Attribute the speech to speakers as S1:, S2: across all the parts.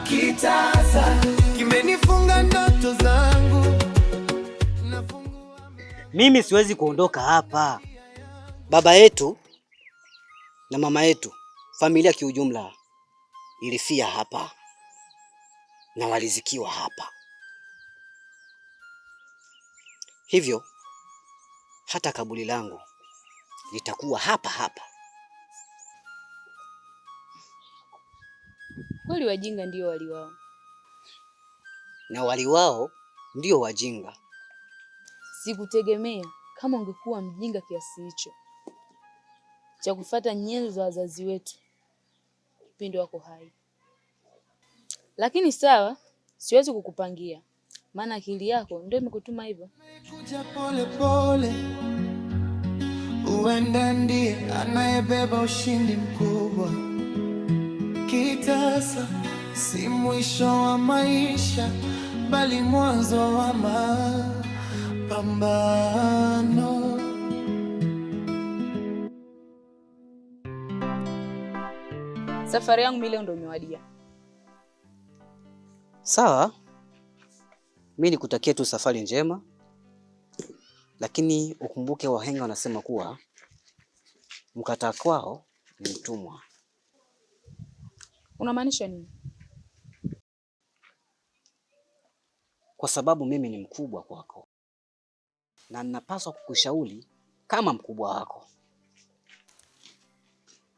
S1: kitasa kimenifunga ndoto zangu.
S2: Mimi siwezi kuondoka hapa. Baba yetu na mama yetu, familia kiujumla, ilifia hapa na walizikiwa hapa. Hivyo hata kaburi langu litakuwa hapa hapa.
S3: Kweli wajinga ndio wali wao,
S2: na wali wao ndio wajinga.
S3: Sikutegemea kama ungekuwa mjinga kiasi hicho cha kufuata nyenzo za wazazi wetu kipindi wako hai. Lakini sawa, siwezi kukupangia, maana akili yako ndio imekutuma hivyo.
S1: Kuja pole pole, uenda ndiye anayebeba ushindi mkubwa. Kitasa si mwisho wa maisha, bali mwanzo wa mapambano.
S3: Safari yangu mimi leo ndio imewadia.
S2: Sawa, mimi nikutakia tu safari njema, lakini ukumbuke wahenga wanasema kuwa mkataa kwao ni mtumwa.
S3: Unamaanisha nini?
S2: Kwa sababu mimi ni mkubwa kwako na ninapaswa kukushauri kama mkubwa wako.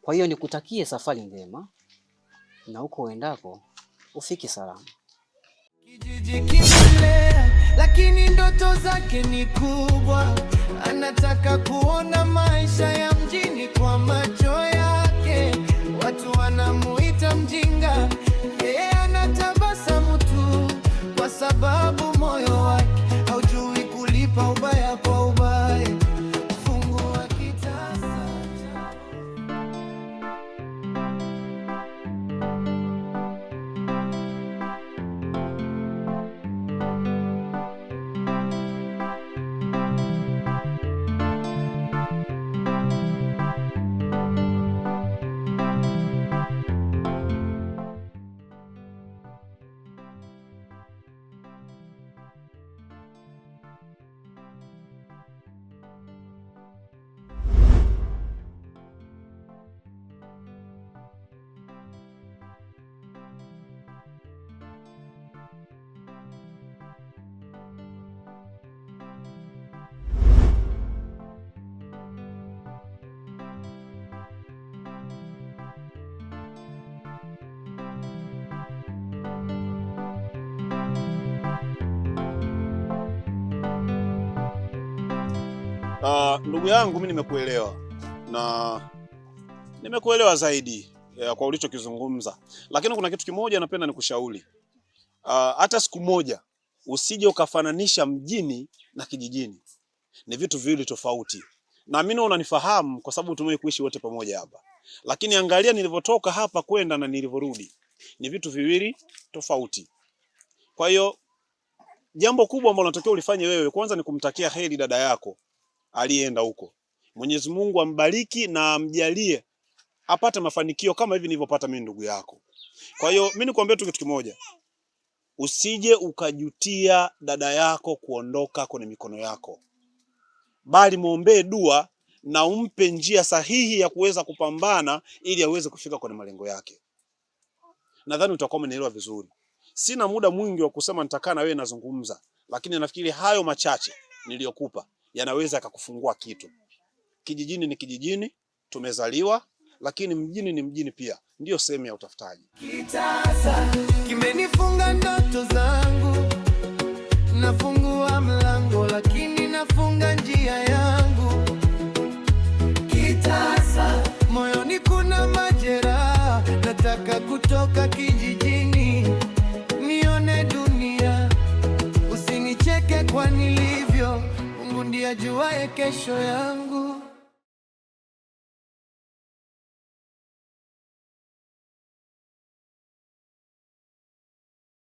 S2: Kwa hiyo nikutakie safari njema na huko uendako ufike salama.
S1: Kijiji kimlea, lakini ndoto zake ni kubwa. Anataka kuona maisha ya mjini kwa macho yake. Watu wanamuita mjinga, yeye anatabasamu tu, kwa sababu moyo wake haujui kulipa ubaya kwa ubaya. Fungua kitasa.
S4: Ndugu yangu, mimi nimekuelewa na nimekuelewa zaidi kwa ulichokizungumza, lakini kuna kitu kimoja napenda nikushauri. Hata siku moja usije ukafananisha mjini na kijijini, ni vitu viwili tofauti. Na mimi unanifahamu kwa sababu tumewahi kuishi wote pamoja hapa, lakini angalia nilivyotoka hapa kwenda na nilivyorudi, ni vitu viwili tofauti. Kwa hiyo jambo kubwa ambalo unatakiwa ulifanye wewe kwanza ni kumtakia heri dada yako alienda huko. Mwenyezi Mungu ambariki na amjalie apate mafanikio kama hivi nilivyopata mimi ndugu yako. Kwa hiyo mimi nikwambia tu kitu kimoja. Usije ukajutia dada yako kuondoka kwenye mikono yako, bali muombee dua na umpe njia sahihi ya kuweza kupambana ili aweze kufika kwenye malengo yake. Nadhani utakuwa umenielewa vizuri. Sina muda mwingi wa kusema nitakaa na wewe nazungumza, lakini nafikiri hayo machache niliyokupa yanaweza kukufungua kitu. Kijijini ni kijijini, tumezaliwa, lakini mjini ni mjini pia. Ndio sehemu ya utafutaji.
S1: Kitasa kimenifunga ndoto zangu. Nafungua mlango lakini nafunga njia yangu. Kitasa moyoni kuna majeraha. Nataka kutoka kijijini nione dunia. Usinicheke kwa nilivyo, Mungu ndiye ajuaye kesho yangu.